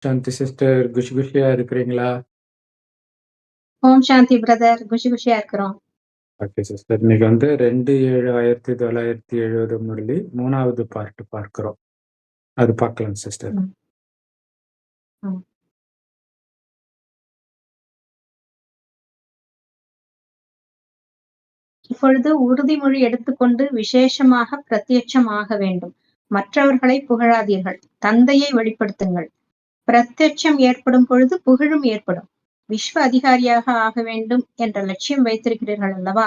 சாந்தி sister குஷி குஷியா இருக்கிறீங்களா? ஓம் சாந்தி brother. குஷி குஷியா இருக்கிறோம். Okay sister. இன்னைக்கு வந்து 2/7/1970 முரளி 3வது பார்ட் பார்க்கிறோம். அது பார்க்கலாம் சிஸ்டர். ம். ம். இப்பொழுது உறுதிமொழி எடுத்துக்கொண்டு விசேஷமாக பிரத்யட்சம் ஆக வேண்டும். மற்றவர்களை புகழாதீர்கள். தந்தையை வெளிப்படுத்துங்கள். பிரத்யட்சம் ஏற்படும் பொழுது புகழும் ஏற்படும். விஸ்வ அதிகாரியாக ஆக வேண்டும் என்ற லட்சியம் வைத்திருக்கிறீர்கள் அல்லவா?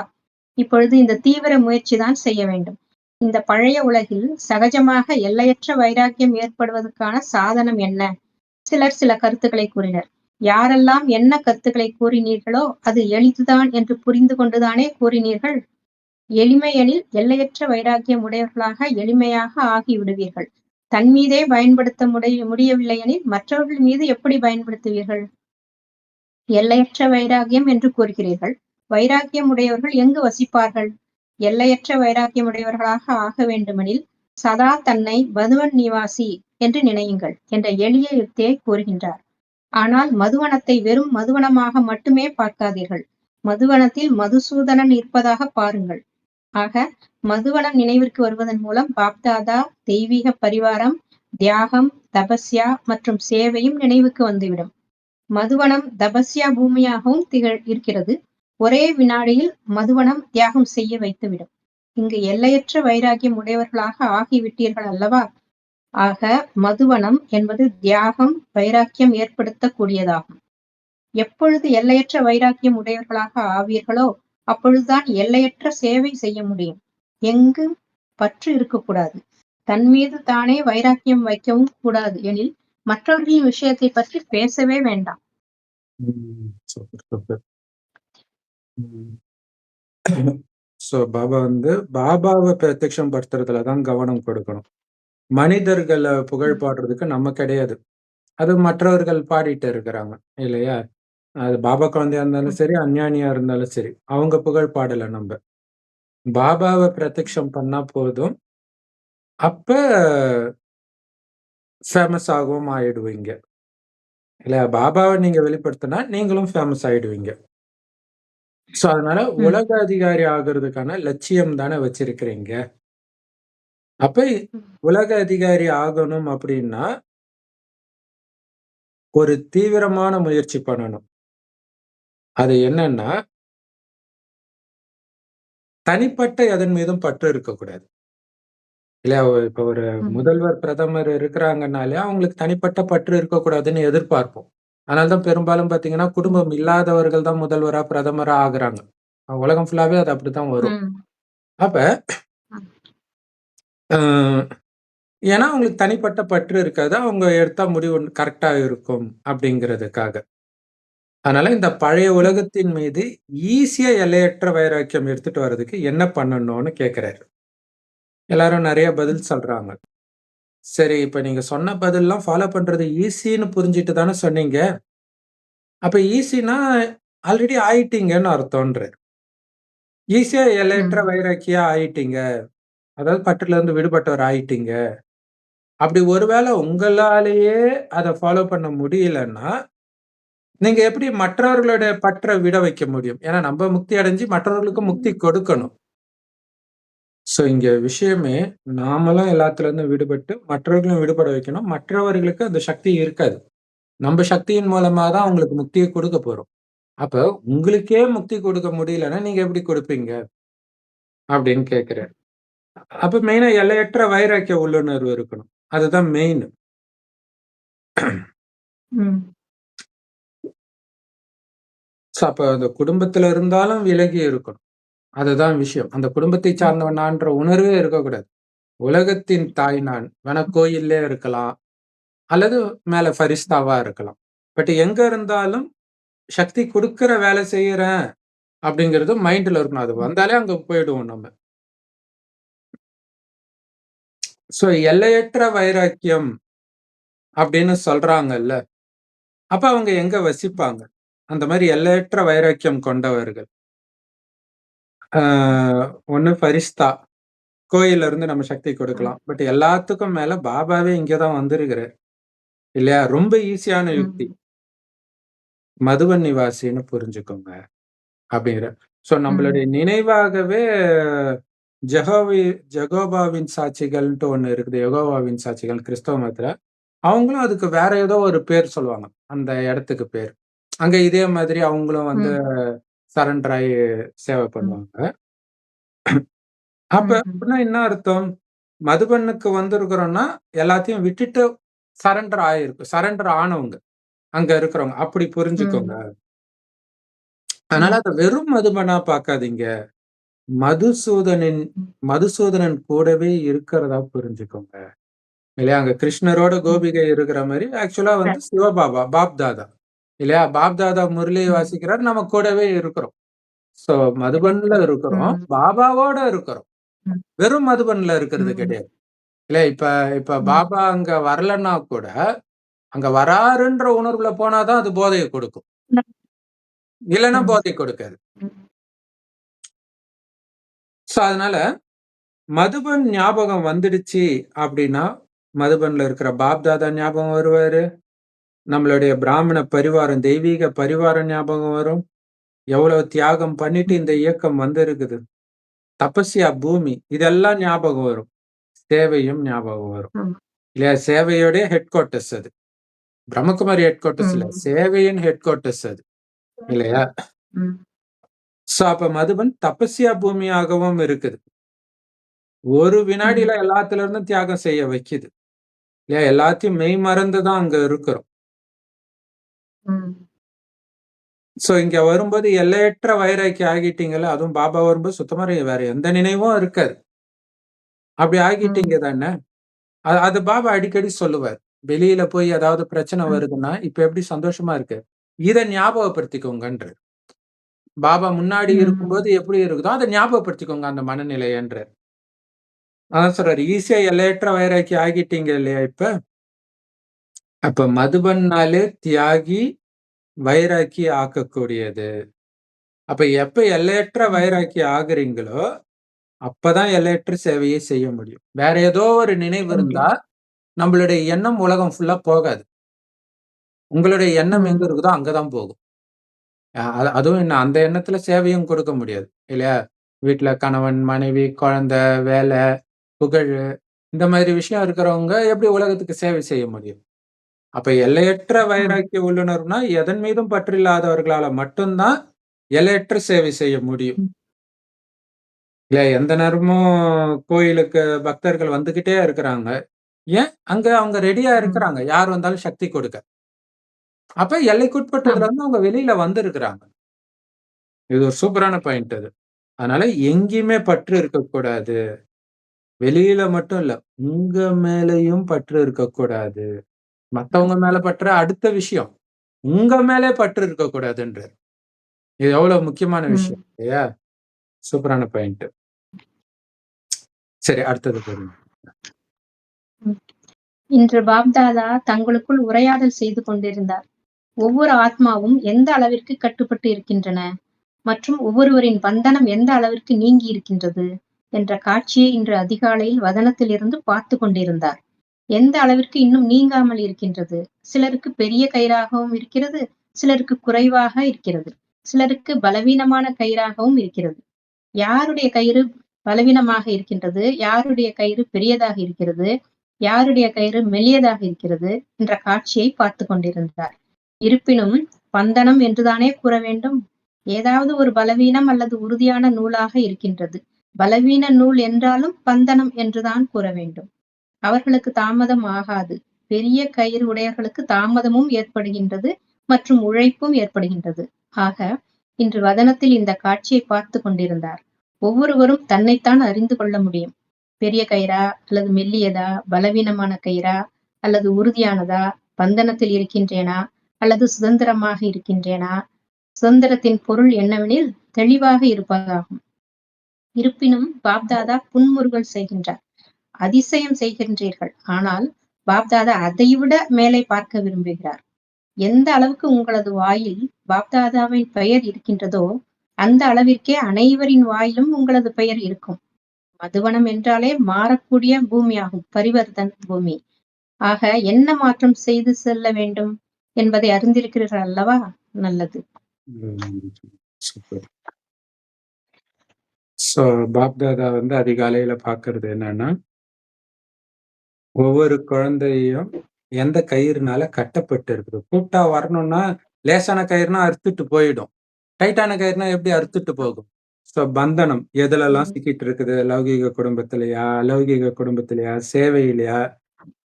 இப்பொழுது இந்த தீவிர முயற்சிதான் செய்ய வேண்டும். இந்த பழைய உலகில் சகஜமாக எல்லையற்ற வைராக்கியம் ஏற்படுவதற்கான சாதனம் என்ன? சிலர் சில கருத்துக்களை கூறினர். யாரெல்லாம் என்ன கருத்துக்களை கூறினீர்களோ அது எளிதுதான் என்று புரிந்து கொண்டுதானே கூறினீர்கள். எளிமையெனில் எல்லையற்ற வைராக்கியம் உடையவர்களாக எளிமையாக ஆகிவிடுவீர்கள். தன்மீதே பயன்படுத்த முடியவில்லையெனில் மற்றவர்கள் மீது எப்படி பயன்படுத்துவீர்கள்? எல்லையற்ற வைராக்கியம் என்று கூறுகிறீர்கள். வைராக்கியம் உடையவர்கள் எங்கு வசிப்பார்கள்? எல்லையற்ற வைராக்கியம் உடையவர்களாக ஆக வேண்டுமெனில் சதா தன்னை மதுவன் நிவாசி என்று நினையுங்கள் என்ற எளிய யுக்தியை கூறுகின்றார். ஆனால் மதுவனத்தை வெறும் மதுவனமாக மட்டுமே பார்க்காதீர்கள். மதுவனத்தில் மதுசூதனன் இருப்பதாக பாருங்கள். ஆக மதுவனம் நினைவிற்கு வருவதன் மூலம் பாப்தாதா, தெய்வீக பரிவாரம், தியாகம், தபஸ்யா மற்றும் சேவையும் நினைவுக்கு வந்துவிடும். மதுவனம் தபஸ்யா பூமியாகவும் இருக்கிறது. ஒரே வினாடியில் மதுவனம் தியாகம் செய்ய வைத்துவிடும். இங்கு எல்லையற்ற வைராக்கியம் உடையவர்களாக ஆகிவிட்டீர்கள் அல்லவா? ஆக மதுவனம் என்பது தியாகம், வைராக்கியம் ஏற்படுத்தக் கூடியதாகும். எப்பொழுது எல்லையற்ற வைராக்கியம் உடையவர்களாக ஆவீர்களோ அப்பொழுதுதான் எல்லையற்ற சேவை செய்ய முடியும். எங்கும் பற்று இருக்கக்கூடாது. தன் மீது தானே வைராக்கியம் வைக்கவும் கூடாது எனில் மற்றவர்களின் விஷயத்தை பற்றி பேசவே வேண்டாம். Super super. ஸோ பாபா வந்து பாபாவை பிரத்யட்சம் படுத்துறதுல தான் கவனம் கொடுக்கணும். மனிதர்களை புகழ் பாடுறதுக்கு நம்ம கிடையாது. அது மற்றவர்கள் பாடிட்டு இருக்கிறாங்க இல்லையா? அது பாபா குழந்தையா இருந்தாலும் சரி, அஞ்ஞானியா இருந்தாலும் சரி, அவங்க புகழ் பாடல நம்ம. பாபாவை பிரத்யட்சம் பண்ணா போதும். அப்ப ஃபேமஸ் ஆகவும் ஆயிடுவீங்க இல்லையா? பாபாவை நீங்க வெளிப்படுத்தினா நீங்களும் ஃபேமஸ் ஆயிடுவீங்க. ஸோ அதனால உலக அதிகாரி ஆகிறதுக்கான லட்சியம் தானே வச்சிருக்கிறீங்க. அப்ப உலக அதிகாரி ஆகணும் அப்படின்னா ஒரு தீவிரமான முயற்சி பண்ணணும். அது என்னன்னா தனிப்பட்ட எதன் மீதும் பற்று இருக்கக்கூடாது இல்லையா? இப்ப ஒரு முதல்வர், பிரதமர் இருக்கிறாங்கன்னாலே அவங்களுக்கு தனிப்பட்ட பற்று இருக்கக்கூடாதுன்னு எதிர்பார்ப்போம். அதனாலதான் பெரும்பாலும் பாத்தீங்கன்னா குடும்பம் இல்லாதவர்கள் தான் முதல்வரா, பிரதமரா ஆகுறாங்க. உலகம் ஃபுல்லாவே அது அப்படித்தான் வரும். அப்ப ஏன்னா அவங்களுக்கு தனிப்பட்ட பற்று இருக்காது. அவங்க எடுத்தா முடிவு கரெக்டா இருக்கும் அப்படிங்கிறதுக்காக. அதனால இந்த பழைய உலகத்தின் மீது ஈஸியா எல்லையற்ற வைராக்கியம் எடுத்துட்டு வர்றதுக்கு என்ன பண்ணணும்னு கேட்கிறாரு. எல்லாரும் நிறைய பதில் சொல்றாங்க. சரி, இப்ப நீங்க சொன்ன பதில்லாம் ஃபாலோ பண்றது ஈஸின்னு புரிஞ்சுட்டு தானே சொன்னீங்க. அப்ப ஈஸினா ஆல்ரெடி ஆயிட்டீங்கன்னு அர்த்தம்ன்றாரு. ஈஸியா எல்லையற்ற வைராக்கியா ஆயிட்டீங்க. அதாவது பற்றுல இருந்து விடுபட்டவர் ஆயிட்டீங்க. அப்படி ஒருவேளை உங்களாலேயே அதை ஃபாலோ பண்ண முடியலன்னா நீங்க எப்படி மற்றவர்களுடைய பற்ற விட வைக்க முடியும்? ஏன்னா நம்ம முக்தி அடைஞ்சு மற்றவர்களுக்கு முக்தி கொடுக்கணும். சோ இங்க விஷயமே நாமளும் எல்லாத்துல இருந்து விடுபட்டு மற்றவர்களும் விடுபட வைக்கணும். மற்றவர்களுக்கு அந்த சக்தி இருக்காது. நம்ம சக்தியின் மூலமா தான் அவங்களுக்கு முக்தியை கொடுக்க போறோம். அப்ப உங்களுக்கே முக்தி கொடுக்க முடியலன்னா நீங்க எப்படி கொடுப்பீங்க? அப்படின்னு கேட்கிறேன். அப்ப மெயினா எல்லையற்ற வைராக்கிய உள்ளுணர்வு இருக்கணும். அதுதான் மெயின். அப்ப அந்த குடும்பத்துல இருந்தாலும் விலகி இருக்கணும். அதுதான் விஷயம். அந்த குடும்பத்தை சார்ந்தவனான்ற உணர்வே இருக்கக்கூடாது. உலகத்தின் தாய் நான் வேணா கோயில்லே இருக்கலாம், அல்லது மேல ஃபரிஸ்தாவா இருக்கலாம். பட் எங்க இருந்தாலும் சக்தி கொடுக்கிற வேலை செய்யறேன் அப்படிங்கிறது மைண்ட்ல இருக்கணும். அது வந்தாலே அங்க போயிடுவோம் நம்ம. சோ எல்லையற்ற வைராக்கியம் அப்படின்னு சொல்றாங்கல்ல, அப்ப அவங்க எங்க வசிப்பாங்க? அந்த மாதிரி எல்லையற்ற வைராக்கியம் கொண்டவர்கள் ஒண்ணு ஃபரிஸ்தா, கோயில்ல இருந்து நம்ம சக்தி கொடுக்கலாம். பட் எல்லாத்துக்கும் மேல பாபாவே இங்கதான் வந்திருக்கிறார். இல்லையா? ரொம்ப ஈஸியான யுக்தி. ம். மதுவன் நிவாசின்னு புரிஞ்சுக்கோங்க அப்படிங்கிற. ஸோ நம்மளுடைய ம். நினைவாகவே ஜெகோவி ஜெகோவாவின் சாட்சிகள்ன்ட்டு ஒண்ணு இருக்குது. யெகோவாவின் சாட்சிகள் கிறிஸ்தவ மதத்துல. அவங்களும் அதுக்கு வேற ஏதோ ஒரு பேர் சொல்லுவாங்க. அந்த இடத்துக்கு பேர். அங்க இதே மாதிரி அவங்களும் வந்து ம். சரண்டர் ஆயி சேவை ம். பண்ணுவாங்க. அப்ப ம்ஹ்ம். அப்படின்னா என்ன அர்த்தம்? மதுபனுக்கு வந்திருக்கிறோம்னா, எல்லாத்தையும் விட்டுட்டு சரண்டர் ஆயிருக்கு. சரண்டர் ஆனவங்க. அங்க இருக்கிறவங்க. அப்படி புரிஞ்சுக்கோங்க. ம். அதனால ம். அத வெறும் மதுபனா பார்க்காதீங்க. மதுசூதனின் ம். மதுசூதனன் கூடவே இருக்கிறதா புரிஞ்சுக்கோங்க. இல்லையா? அங்க கிருஷ்ணரோட ம். கோபிகை இருக்கிற மாரி, ஆக்சுவலா வந்து கரெக்ட். சிவபாபா, பாப்தாதா. இல்லையா? பாப்தாதா முரளி ம். வாசிக்கிறார். நம்ம கூடவே இருக்கிறோம். ஸோ மதுபன்ல கரெக்ட். இருக்கிறோம். ம். பாபாவோட இருக்கிறோம். ம். வெறும் மதுபன்ல இருக்கிறது ம். கிடையாது. இல்ல இப்ப இப்ப ம். பாபா அங்க வரலன்னா கூட, அங்க வராருன்ற உணர்வுல போனா தான் அது போதைய கொடுக்கும். இல்லன்னா ம். போதை கொடுக்காது. ம். ஸோ அதனால மதுபன் ஞாபகம் வந்துடுச்சு அப்டின்னா, மதுபன்ல இருக்கிற பாப்தாதா ஞாபகம் வருவாரு. நம்மளுடைய பிராமண பரிவாரம், தெய்வீக பரிவாரம் ஞாபகம் வரும். எவ்வளவு தியாகம் பண்ணிட்டு இந்த இயக்கம் வந்திருக்குது. தபஸ்யா பூமி இதெல்லாம் ஞாபகம் வரும். சேவையும் ஞாபகம் வரும். ம். இல்லையா? சேவையோடைய ஹெட் குவார்ட்டர்ஸ் அது. பிரம்மகுமாரி ஹெட் குவார்ட்டர்ஸ் இல்ல. ம். சேவையின் ஹெட் குவார்ட்டர்ஸ் அது. இல்லையா? ம். ஸோ அப்ப மதுபன் தபஸ்யா பூமியாகவும் இருக்குது. ஒரு ம். வினாடில எல்லாத்துல இருந்தும் தியாகம் செய்ய வைக்குது. இல்லையா? எல்லாத்தையும் மெய் மறந்து தான் அங்க இருக்கிறோம். ம். ஸோ இங்க வரும்போது எல்லையற்ற வைராக்கி ஆகிட்டீங்கல்ல, அதுவும் பாபா வரும்போது சுத்தமா வேற எந்த நினைவும் இருக்காது. அப்படி ஆகிட்டீங்க ம். தானே! அது பாபா அடிக்கடி சொல்லுவார். வெளியில போய் ஏதாவது பிரச்சனை ம். வருதுன்னா, இப்ப எப்படி சந்தோஷமா இருக்கு? இத ஞாபகப்படுத்திக்கோங்கன்றார். பாபா முன்னாடி இருக்கும்போது ம். எப்படி இருக்குதோ, அத ஞாபகப்படுத்திக்கோங்க அந்த மனநிலையன்றார். அதான் சொல்றாரு. ஈஸியா எல்லையற்ற வைராக்கி ஆகிட்டீங்க இல்லையா இப்ப? அப்ப மதுபன்னாலே தியாகி, வைராக்கி ஆக்கக்கூடியது. அப்ப எப்ப எல்லையற்ற ம். வைராக்கி ஆகுறீங்களோ, அப்பதான் எல்லையற்ற சேவையை செய்ய முடியும். வேற ஏதோ ஒரு நினைவு இருந்தா, கண்டிப்பா. நம்மளுடைய எண்ணம் உலகம் ஃபுல்லா போகாது. உங்களுடைய எண்ணம் எங்க ம். இருக்குதோ அங்க தான் போகும். அதுவும் என்ன அந்த எண்ணத்துல சேவையும் கொடுக்க முடியாது. இல்லையா? வீட்ல கணவன், மனைவி, குழந்தை, வேலை, புகழு இந்த மாதிரி விஷயம் இருக்கிறவங்க எப்படி உலகத்துக்கு சேவை செய்ய முடியும்? அப்ப எல்லையற்ற ம். வைராக்கிய உள்ளுணர்வுனா, எதன் மீதும் பற்றில்லாதவர்களால மட்டும் தான் எல்லையற்ற சேவை செய்ய முடியும். ம். இல்ல எந்த நேரமும் கோயிலுக்கு பக்தர்கள் வந்துகிட்டே இருக்கிறாங்க. ஏன்? அங்க அவங்க ரெடியா ம். இருக்கிறாங்க. யார் வந்தாலும் சக்தி கொடுக்க. அப்ப ஆமா. எல்லைக்குட்பட்டதுலருந்து அவங்க வெளியில வந்திருக்கிறாங்க. இது ஒரு சூப்பரான பாயிண்ட் அது. அதனால எங்கேயுமே பற்று இருக்கக்கூடாது. வெளியில மட்டும் இல்ல. உங்க மேலயும் பற்று இருக்கக்கூடாது. மத்தவங்க மேல பற்று அடுத்த விஷயம். உங்க மேலே பற்று இருக்கக்கூடாதுன்றாரு. இது எவ்வளவு முக்கியமான விஷயம் ம். இல்லையா? சூப்பரான பாயிண்ட். சரி அடுத்தது போடுங்க. ம். இன்று பாப்தாதா தங்களுக்குள் உரையாடல் செய்து கொண்டிருந்தார். ஒவ்வொரு ஆத்மாவும் எந்த அளவிற்கு கட்டுப்பட்டு இருக்கின்றன மற்றும் ஒவ்வொருவரின் பந்தனம் எந்த அளவிற்கு நீங்கி இருக்கின்றது என்ற காட்சியை இன்று அதிகாலையில் வதனத்திலிருந்து பார்த்து கொண்டிருந்தார். எந்த அளவிற்கு இன்னும் நீங்காமல் இருக்கின்றது. சிலருக்கு பெரிய கயிறாகவும் இருக்கிறது, சிலருக்கு குறைவாக இருக்கிறது. சிலருக்கு பலவீனமான கயிறாகவும் இருக்கிறது. யாருடைய கயிறு பலவீனமாக இருக்கின்றது, யாருடைய கயிறு பெரியதாக இருக்கிறது, யாருடைய கயிறு மெல்லியதாக இருக்கிறது என்ற காட்சியை பார்த்துக் கொண்டிருந்தார். இருப்பினும் பந்தனம் என்றுதானே கூற வேண்டும்? ஏதாவது ஒரு பலவீனம் அல்லது உறுதியான நூலாக இருக்கின்றது. பலவீன நூல் என்றாலும் பந்தனம் என்றுதான் கூற வேண்டும். அவர்களுக்கு தாமதம் ஆகாது. பெரிய கயிறு உடையவர்களுக்கு தாமதமும் ஏற்படுகின்றது மற்றும் உழைப்பும் ஏற்படுகின்றது. ஆக, இன்று வதனத்தில் இந்த காட்சியை பார்த்துக் கொண்டிருந்தார். ஒவ்வொருவரும் தன்னைத்தான் அறிந்து கொள்ள முடியும். பெரிய கயிறா அல்லது மெல்லியதா, பலவீனமான கயிறா அல்லது உறுதியானதா, பந்தனத்தில் இருக்கின்றேனா அல்லது சுதந்திரமாக இருக்கின்றேனா? சுதந்திரத்தின் பொருள் என்னவெனில் தெளிவாக இருப்பதாகும். இருப்பினும் பாப்தாதா புன்முறுவல் செய்கின்றார். அதிசயம் செய்கின்றீர்கள். ஆனால் பாப்தாதா அதைவிட மேலே பார்க்க விரும்புகிறார். எந்த அளவுக்கு உங்களது வாயில் பாப்தாதாவின் பெயர் இருக்கின்றதோ, அந்த அளவிற்கே அனைவரின் வாயிலும் உங்களது பெயர் இருக்கும். மதுவனம் என்றாலே மாறக்கூடிய பூமியாகும். பரிவர்த்தன் பூமி. ஆக என்ன மாற்றம் செய்து செல்ல வேண்டும் என்பதை அறிந்திருக்கிறீர்கள் அல்லவா? நல்லது. ம். சூப்பர். ஸோ பாப்தாதா வந்து அதிகாலையில பார்க்கறது என்னன்னா, ஒவ்வொரு குழந்தையும் எந்த கயிறுனால கட்டப்பட்டு இருக்குது. கூப்பிட்டா வரணும்னா, லேசான கயிறுனா அறுத்துட்டு போயிடும். டைட்டான கயிறுனா எப்படி அறுத்துட்டு போகும்? ஸோ பந்தனம் எதுலலாம் ம். சிக்கிட்டு இருக்குது? லௌகீக குடும்பத்திலயா? அலௌகீக குடும்பத்திலயா? சேவையிலயா?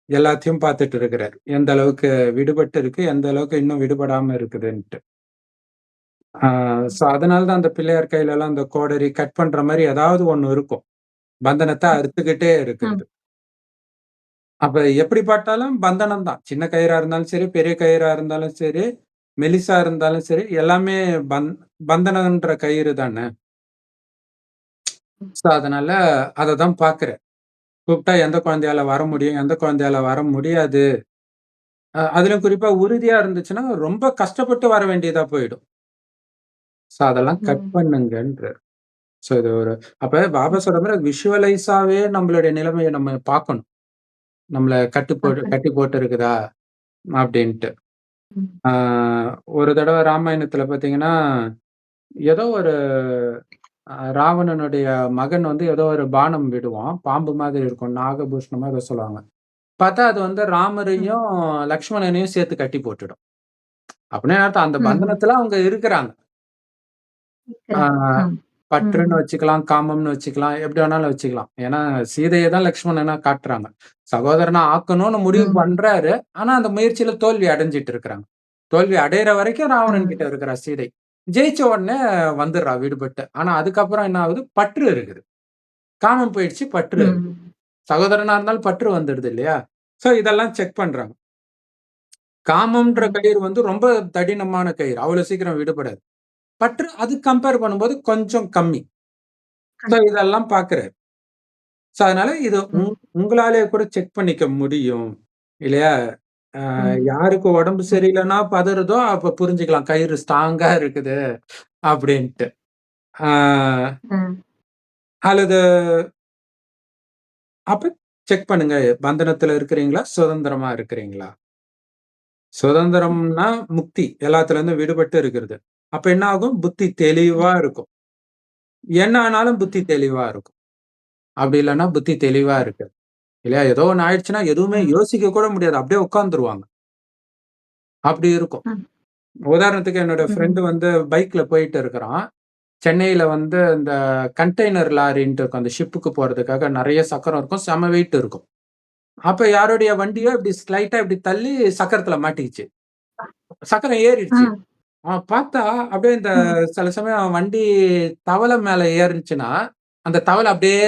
எல்லாத்தையும் பார்த்துட்டு இருக்கிறார். எந்த அளவுக்கு விடுபட்டு இருக்கு, எந்த அளவுக்கு இன்னும் விடுபடாம இருக்குதுன்ட்டு. ஆ ஸோ அதனால தான் அந்த பிள்ளையார் கையிலலாம் அந்த கோடரி கட் பண்ற மாரி ஏதாவது ஒண்ணு இருக்கும். பந்தனத்த அறுத்துக்கிட்டே ஆம். இருக்கிறது. அப்ப எப்படி பார்த்தாலும் பந்தனம் தான். சின்ன கயிறா இருந்தாலும் சரி, பெரிய கயிறா இருந்தாலும் சரி, மெலிசா இருந்தாலும் சரி, எல்லாமே பந் பந்தனம்ன்ற கயிறு தானே. ஸோ அதனால அத தான் பார்க்கிறேன். கூப்பிட்டா எந்த குழந்தையால வர முடியும், எந்த குழந்தையால வர முடியாது. அதிலும் குறிப்பா உறுதியா இருந்துச்சுன்னா, ரொம்ப கஷ்டப்பட்டு வர வேண்டியதா போயிடும். ஸோ அதெல்லாம் கட் ம். பண்ணுங்கன்றாரு. ஸோ இது ஒரு அப்ப பாபா ம். சொல்ற மாரி விஷுவலைஸாவே நம்மளுடைய நிலைமைய நம்ம பார்க்கணும். நம்மள பார்க்கணும். கட்டி போட்டு இருக்குதா? அப்டின்ட்டு. ம். ஆ ஒரு தடவ ராமாயணத்துல பார்த்தீங்கன்னா, ஏதோ ஒரு ராவணனுடைய மகன் வந்து ஏதோ ஒரு பானம் விடுவான். பாம்பு மாதிரி இருக்கும். நாகபூஷணமோ ஏதோ சொல்லுவாங்க. பார்த்தா அது வந்து ம். ராமரையும், லக்ஷ்மணனையும் சேர்த்து கட்டி போட்டுடும். அப்டின்னா என்ன அர்த்தம்? அந்த ம். பந்தனத்துல அவங்க இருக்கிறாங்க. ஆ இருக்கிறாங்க. ஆம். ம். பற்றுன்னு வச்சுக்கலாம், காமம்னு வச்சுக்கலாம், எப்படி வேணாலும் வச்சுக்கலாம். ஏன்னா சீதைய தான் லக்ஷ்மணனா காட்டுறாங்க. சகோதரனா ஆக்கணும்னு முடிவு ம். பண்றாரு. ஆனா அந்த முயற்சியில தோல்வி அடைஞ்சுட்டு இருக்கிறாங்க. தோல்வி அடையிற வரைக்கும் ராவணன் கிட்ட ம். இருக்கிறா சீதை. ஜெயிச்ச உடனே வந்துடுறா விடுபட்டு. ஆனா அதுக்கப்புறம் என்ன ஆகுது? பற்று இருக்குது. காமம் போயிடுச்சு, பற்று இருக்கு. ம். சகோதரனா இருந்தாலும் பற்று வந்துடுது இல்லையா? ஸோ இதெல்லாம் செக் பண்றாங்க. காமம்ன்ற ம். கயிறு வந்து ரொம்ப தடினமான கயிறு. அவ்வளவு சீக்கிரம் விடுபடாது. பற்று அது கம்பேர் பண்ணும்போது கொஞ்சம் கம்மி. ஸோ கண் இதெல்லாம் பார்க்கிறாரு. ஸோ அதனால இது ம். உங்களாலேயே கூட செக் பண்ணிக்க முடியும். இல்லையா? ம். யாருக்கு உடம்பு ம். சரியில்லன்னா பதறுதோ, அப்ப புரிஞ்சுக்கலாம். கயிறு ஸ்ட்ராங்கா இருக்குது அப்படின்ட்டு. ஆ ம். அல்லது அப்ப செக் பண்ணுங்க. பந்தனத்துல இருக்கிறீங்களா? சுதந்திரமா இருக்கிறீங்களா? சுதந்திரம்னா முக்தி. எல்லாத்துலருந்தும் விடுபட்டு இருக்கிறது. அப்ப என்ன ஆகும்? புத்தி தெளிவா இருக்கும். என்ன ஆனாலும் புத்தி தெளிவா இருக்கும். அப்படி இல்லன்னா புத்தி தெளிவா இருக்காது. இல்லையா? ஏதோ ஒண்ணு ஆயிடுச்சுன்னா எதுவுமே ம். யோசிக்க கூட முடியாது. அப்படியே உட்கார்ந்துருவாங்க. அப்படி இருக்கும். ம். உதாரணத்துக்கு என்னோட ஃப்ரெண்ட் ம். வந்து பைக்ல போயிட்டு இருக்கிறான். சென்னையில வந்து இந்த கண்டெய்னர் லாரின்ட்டு இருக்கும். அந்த ஷிப்புக்கு போறதுக்காக நெறைய சக்கரம் இருக்கும். செம வெயிட் இருக்கும். அப்ப யாருடைய வண்டியோ இப்படி ஸ்லைட்டா இப்படி தள்ளி சக்கரத்துல மாட்டிக்கிச்சு. சக்கரம் ஆ. ஏறிடுச்சு. பார்த்தா அப்படியே இந்த ம். சில சமயம் வண்டி தவள மேல ஏறுனுச்சுன்னா, அந்த தவள அப்படியே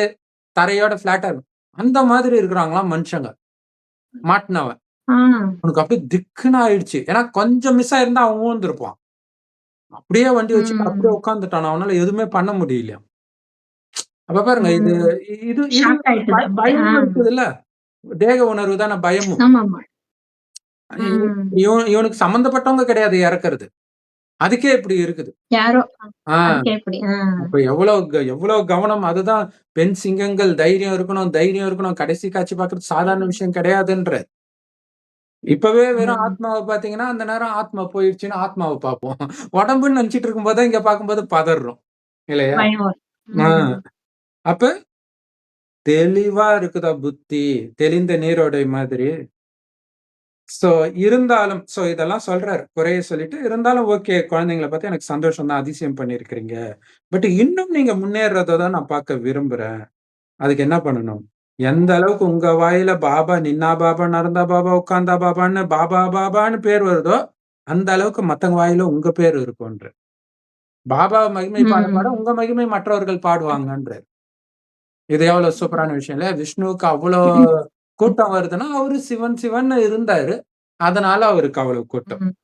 தரையோட ஃப்ளாட்டா இருக்கும். அந்த மாதிரி இருக்கிறாங்களாம் மனுஷங்க. மாட்டுனவன். ஆ. அவனுக்கு அப்படியே திக்குன்னு ஆயிடுச்சு. ஏன்னா கொஞ்சம் மிஸ் ஆயிருந்தா அவன் ஊழ்ந்திருப்பான். அப்படியே வண்டி வச்சுட்டு அப்படியே ம். உட்கார்ந்துட்டான். அவனால எதுவுமே பண்ண முடியலையாம். அப்ப பாருங்க இது ம். இது இது ஷாக் ஆயிட்டது அப்படியே. ஆ. பயமும் இருக்குதுல்ல. தேக உணர்வு தான பயமும். ஆமாமா. இ ம். இவனுக்கு சம்மந்தப்பட்டவங்க கிடையாது இறக்கறது. அதுக்கே இப்படி இருக்குது. யாரோ ஆ அதுக்கே இப்படி. ஆ. அப்ப எவ்வளோ கவனம். அதுதான் பெண் சிங்கங்கள் தைரியம் இருக்கணும், தைரியம் இருக்கணும். கடைசி காட்சி பார்க்கறது சாதாரண விஷயம் கிடையாதுன்றார். இப்பவே வெறும் ம். ஆத்மாவ பார்த்தீங்கன்னா, அந்த நேரம் ஆத்மா போயிடுச்சுன்னு ஆத்மாவ பார்ப்போம். உடம்புன்னு நெனச்சுட்டு இருக்கும்போது தான் இங்க பார்க்கும்போது பதர்றோம். இல்லையா? பயம் வரும். ஆ ம். அப்ப தெளிவா இருக்குதா புத்தி, தெளிந்த நீரோடை மாதிரி. ஸோ இருந்தாலும் இதெல்லாம் சொல்றாரு. குறைய சொல்லிட்டு, இருந்தாலும் ஓகே குழந்தைங்கள பார்த்து எனக்கு சந்தோஷம் தான். அதிசயம் பண்ணியிருக்கிறீங்க. பட் இன்னும் நீங்க முன்னேறத தான் நான் பார்க்க விரும்புறேன். அதுக்கு என்ன பண்ணணும்? எந்த அளவுக்கு உங்க வாயில பாபா நின்னா பாபா, நடந்தா பாபா, உட்கார்ந்தா பாபான்னு பாபா பாபான்னு பேர் வருதோ, அந்த அளவுக்கு மத்தவங்க வாயில உங்க பேர் இருக்கும்ன்றார். பாபாவ மகிமை பாட பாட ம். உங்க மகிமை மற்றவர்கள் பாடுவாங்கன்றார். இது எவ்வளவு சூப்பரான விஷயம் இல்லையா? விஷ்ணுவுக்கு அவ்வளோ கூட்டம் வருதுன்னா, அவரு சிவன் சிவன்னு இருந்தாரு. அதனால அவருக்கு அவ்வளவு கூட்டம். ம்.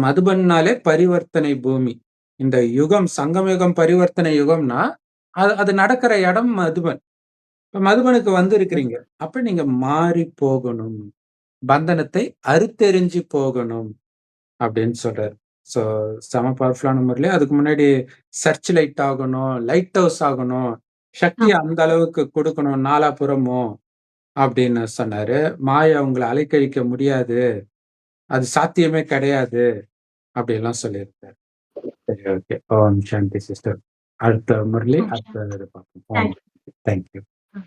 மதுபன்னாலே பரிவர்த்தனை பூமி. இந்த யுகம், சங்கம் யுகம், பரிவர்த்தனை யுகம்னா, அது அது நடக்கிற இடம் மதுபன். இப்ப மதுபனுக்கு வந்திருக்கிறீங்க. அப்ப நீங்க மாறி போகணும். பந்தனத்தை அறுத்தெறிஞ்சு போகணும் அப்படின்னு சொல்றாரு. ஸோ செம பவர்ஃபுல்லான முறையில அதுக்கு முன்னாடி சர்ச் லைட் ஆகணும், லைட் ஹவுஸ் ஆகணும், சக்திய ஆமா. அந்த அளவுக்கு குடுக்கணும் நாலாபுறமும். அப்படின்னு சொன்னாரு. மாய உங்கள அலைக்கழிக்க முடியாது. அது சாத்தியமே கிடையாது. அப்படிலாம் சொல்லியிருக்காரு. சரி, ஓகே. ஓம் சாந்தி சிஸ்டர். அடுத்த முரளி, ஓம் அடுத்த சாந்தி. இது பார்ப்போம். ஓம் தேங்க் தேங்க் யூ. யூ.